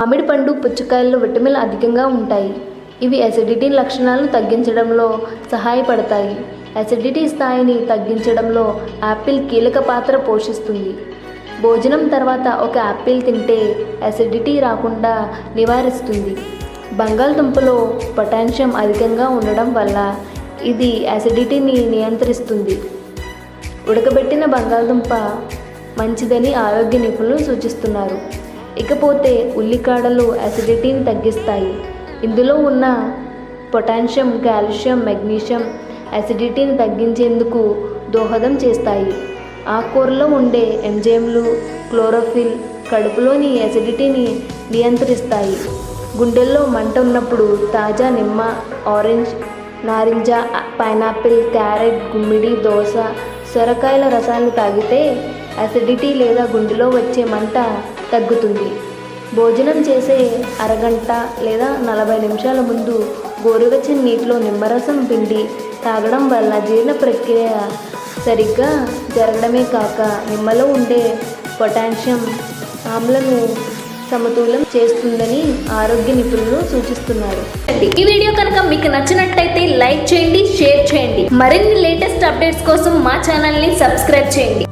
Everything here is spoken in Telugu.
మామిడి పండు, పుచ్చకాయల్లో విటమిన్లు అధికంగా ఉంటాయి. ఇవి అసిడిటీ లక్షణాలను తగ్గించడంలో సహాయపడతాయి. అసిడిటీ స్థాయిని తగ్గించడంలో యాపిల్ కీలక పాత్ర పోషిస్తుంది. భోజనం తర్వాత ఒక యాపిల్ తింటే అసిడిటీ రాకుండా నివారిస్తుంది. బంగాళదుంపలో పొటాషియం అధికంగా ఉండడం వల్ల ఇది అసిడిటీని నియంత్రిస్తుంది. ఉడకబెట్టిన బంగాళదుంప మంచిదని ఆరోగ్య నిపుణులు సూచిస్తున్నారు. ఇకపోతే ఉల్లికాడలు అసిడిటీని తగ్గిస్తాయి. ఇందులో ఉన్న పొటాషియం, కాల్షియం, మెగ్నీషియం అసిడిటీని తగ్గించేందుకు దోహదం చేస్తాయి. ఆకుకూరలో ఉండే ఎంజైమ్లు, క్లోరోఫిల్ కడుపులోని అసిడిటీని నియంత్రిస్తాయి. గుండెల్లో మంట ఉన్నప్పుడు తాజా నిమ్మ, ఆరెంజ్, నారింజ, పైనాపిల్, క్యారెట్, గుమ్మిడి, దోస, సొరకాయల రసాన్ని తాగితే అసిడిటీ లేదా గుండెలో వచ్చే మంట తగ్గుతుంది. భోజనం చేసే అరగంట లేదా 40 నిమిషాల ముందు గోరువెచ్చని నీటిలో నిమ్మరసం పిండి తాగడం వల్ల జీర్ణ ప్రక్రియ సరిగ్గా జరగడమే కాక నిమ్మలో ఉండే పొటాషియం ఆమ్లను సమతుల్యం చేస్తుందని ఆరోగ్య నిపుణులు సూచిస్తున్నారు. ఈ వీడియో కనుక మీకు నచ్చినట్టయితే లైక్ చేయండి, షేర్ చేయండి. మరిన్ని లేటెస్ట్ అప్డేట్స్ కోసం మా ఛానల్ని సబ్స్క్రైబ్ చేయండి.